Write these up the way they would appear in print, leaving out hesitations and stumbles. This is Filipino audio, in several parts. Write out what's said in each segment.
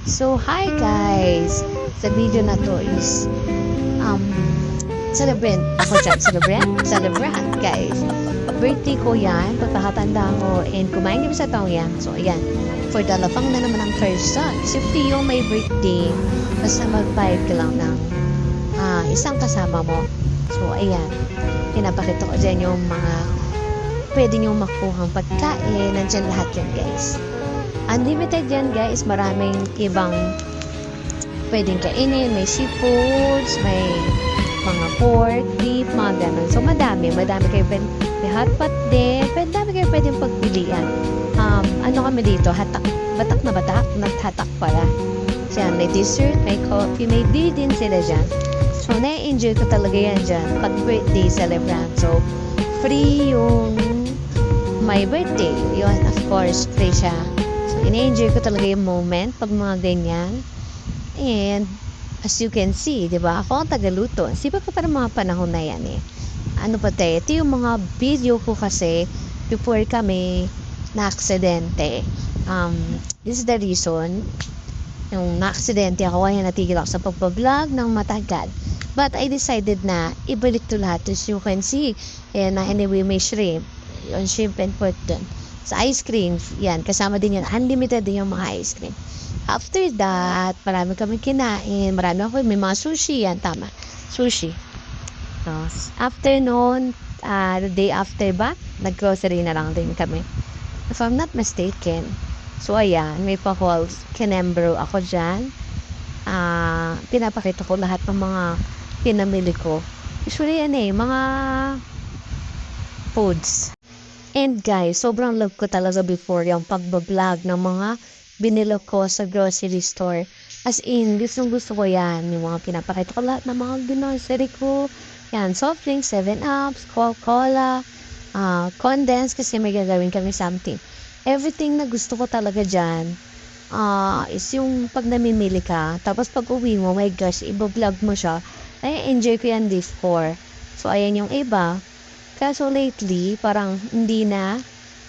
So, hi guys! Sa video na to is, um, celebrant. Ako dyan, celebrant guys. Birthday ko yan, pagkakatanda ko, and kumain kami sa taong yan. So, ayan, for dalawang na naman ang person. Siyempre yung may birthday, basta mag-vibe ka lang ng isang kasama mo. So, ayan, pinapakita ko dyan yung mga pwede nyo makuhang pagkain. Nandyan lahat yan guys. Unlimited yan guys, maraming ibang pwedeng kainin, may seafoods, may mga pork, beef, mga ganun. So madami kayo pwedeng, may hotpot din, madami kayo pwedeng pagpilian. Ano kami dito, batak, naghatak pala. So yan, may dessert, may coffee, may beer din sila dyan. So na-enjoy ko talaga yan dyan, pag birthday celebrant. So free yung my birthday, yun of course, free siya. Ina-enjoy ko talaga yung moment pag mga ganyan. And, as you can see, di ba? Ako ang tagaluto. Sipa ko para mga panahon na yan eh. Ano pa tayo? Ito yung mga video ko kasi before kami na-aksidente. This is the reason. Yung na-aksidente ako, kaya natigil ako sa pagpa-vlog ng matagal. But I decided na ibalik to lahat. As you can see. And anyway, may shrimp. Yung shrimp and pork dun. Sa ice cream, yan, kasama din yan. Unlimited din yung mga ice cream. After that, marami kami kinain. Marami ako, may mga sushi yan, tama. Sushi. So, after noon, the day after ba, nag-grocery na lang din kami. If I'm not mistaken. So, ayan, may pa-whole kinembro ako dyan. Pinapakita ko lahat ng mga pinamili ko. Usually, yan mga foods. And guys, sobrang love ko talaga before yung pagbablog ng mga binilo ko sa grocery store. As in, gusto ko yan. Yung mga pinapakita ko lahat ng mga grocery ko. Yan, soft drinks, 7-Ups, Coca-Cola, condensed kasi may gagawin kami something. Everything na gusto ko talaga dyan is yung pag namimili ka. Tapos pag uwi mo, my gosh, ibablog mo siya. Ay, enjoy ko yan before. So, ayan yung iba. Kaso lately, parang hindi na.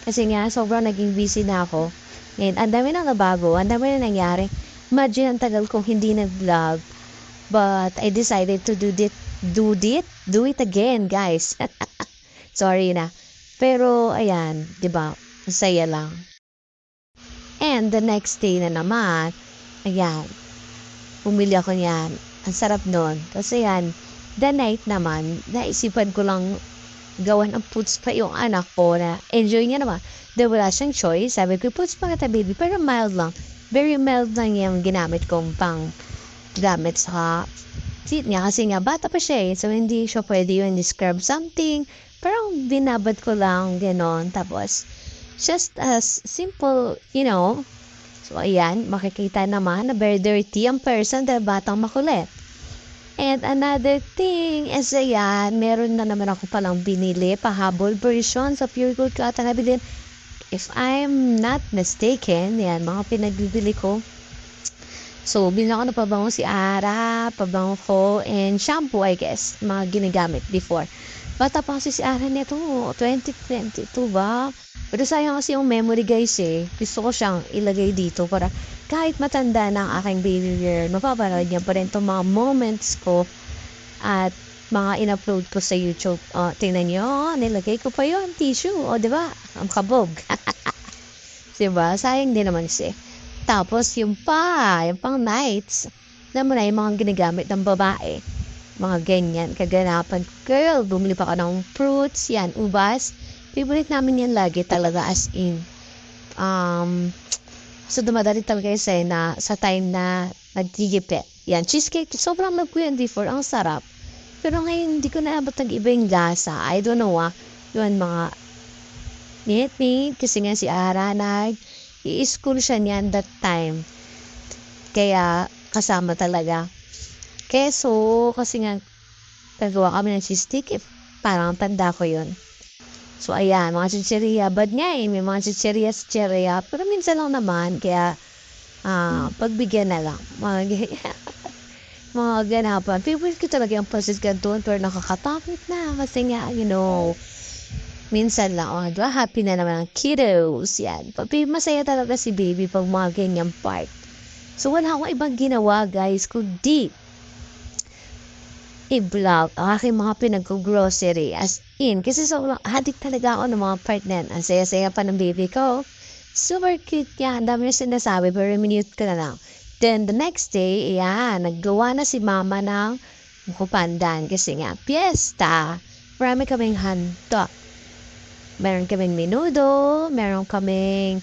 Kasi nga, sobrang naging busy na ako. And ang dami na nabago, ang dami na nangyari. Imagine, ang tagal kong hindi nag-vlog. But I decided to do it again, guys. Sorry na. Pero, ayan, diba? Masaya lang. And the next day na naman, ayan, bumili ako niyan. Ang sarap nun. Kasi yan, the night naman, naisipan ko lang gawan ang puts pa yung anak ko na enjoy niya naman. Dahil wala siyang choice. Sabi ko, puts pa kita baby. Pero mild lang. Very mild lang yung ginamit kong pang gamit sa seat niya. Kasi nga, bata pa siya eh. So, hindi siya pwede yun describe something. Pero binabad ko lang, ganon. Tapos, just as simple, you know. So, ayan, makikita naman na very dirty ang person dahil batang makulit. And another thing is ayan, meron na naman ako palang binili, pahabol version sa Pure Gold ko at nabilin. If I'm not mistaken, yan, mga pinagbibili ko. So, bilhin ako ng pabango si Ara, pabango ko, and shampoo, I guess, mga ginagamit before. Bata pa kasi si Ara nito, 2022 ba? Pero sayang kasi yung memory guys eh. Gusto ko siyang ilagay dito para kahit matanda na ang aking baby girl, mapapanood niya pa rin itong mga moments ko at mga in-upload ko sa YouTube. Tingnan niyo, nilagay ko pa yun, tissue. O, diba? Ang kabog. Diba? Sayang din naman siya. Tapos, yung pang nights, na mo na yung mga ginagamit ng babae. Mga ganyan, kaganapan. Girl, bumili pa ka ng fruits, yan, ubas. Favorite namin yan lagi talaga as in. So, dumadali talaga yung na sa time na nagtigipit. Yan, cheesecake. Sobrang love ko yan before. Ang sarap. Pero ngayon, hindi ko naabot ng iba yung lasa. I don't know Yun, mga nit. Kasi nga si Ara i-school siya niyan that time. Kaya, kasama talaga. Keso, kasi nga, nagawa kami ng cheesecake. Parang tanda ko yun. So, ayan, mga chicheria. Bad nga eh, may mga chicheria. Pero minsan lang naman, kaya, pagbigyan na lang. Mga ganapan. Favorite ko talaga yung Pasis Canton, pero nakakatakot na. Kasi nga, you know, minsan lang, diba? Happy na naman ang kiddos. Yan. Masaya talaga si baby pag mga ganyang part. So, wala akong ibang ginawa, guys, kundi i-vlog ang aking mga pinag-grocery. As in, kasi sobrang hadik talaga ako ng mga part na yan. Ang saya-saya pa ng baby ko. Super cute niya. Ang dami na sinasabi, pero minute ko na lang. Then, the next day, ayan, naggawa na si mama ng mukupandan. Kasi nga, piyesta. Marami kaming handa. Meron kaming menudo, meron kaming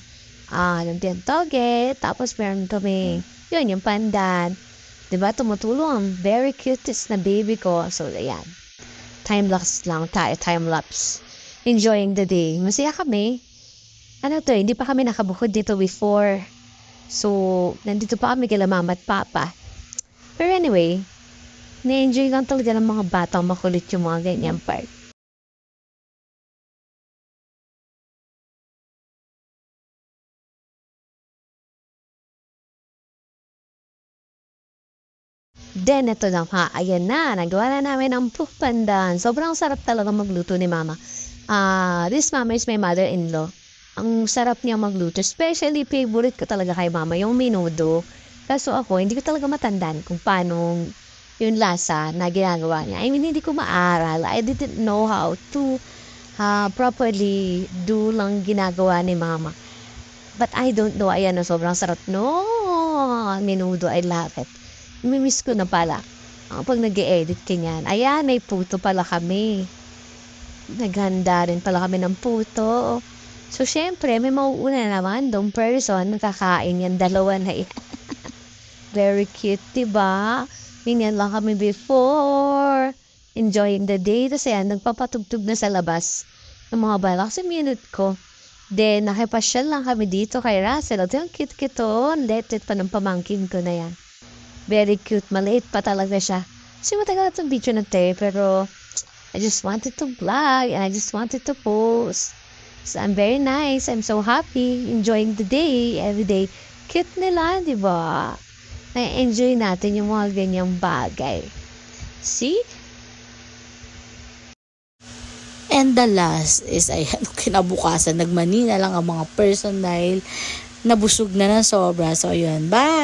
lumpiang toge, tapos meron kaming, yun, yung pandan. Diba, tumutulong ang very cutest na baby ko. So, ayan. Time-lapse lang tayo, time-lapse. Enjoying the day. Masaya kami. Ano to, hindi pa kami nakabukod dito before. So, nandito pa kami kila mama at papa. Pero anyway, na-enjoy lang talaga ng mga batang makulit yung mga ganyan part. Then, ito na nga, ayan na, nagawa na namin ang puff pandan. Sobrang sarap talaga magluto ni mama. This mama is my mother-in-law. Ang sarap niya magluto. Especially, favorite ko talaga kay mama, yung menudo. Kaso ako, hindi ko talaga matandaan kung paano yung lasa na ginagawa niya. I mean, hindi ko maaral. I didn't know how to properly do lang ginagawa ni mama. But I don't know, ayan na, sobrang sarap. No, menudo, I love it. Mimiss ko na pala. Pag nag-e-edit ka niyan. Ayan, may puto pala kami. Naghanda rin pala kami ng puto. So, syempre, may mauuna naman. Dong person, nakakain yan. Dalawa na yan. Very cute, diba? Ganyan lang kami before. Enjoying the day. Tapos yan, nagpapatugtog na sa labas ng mga bala. Kasi minute ko. Then, nakipasyal lang kami dito kay Russell. At yung cute-cute oh. Let it pa ng pamangkin ko na yan. Very cute. Maliit pa talaga siya. Kasi matagal na itong video na tayo. Pero, I just wanted to vlog. And I just wanted to post. So, I'm very nice. I'm so happy. Enjoying the day. Every day. Cute nila, di ba? Na-enjoy natin yung mga ganyang bagay. See? And the last is, ayan, kinabukasan, nagmanina lang ang mga person dahil nabusog na ng sobra. So, ayun, bye!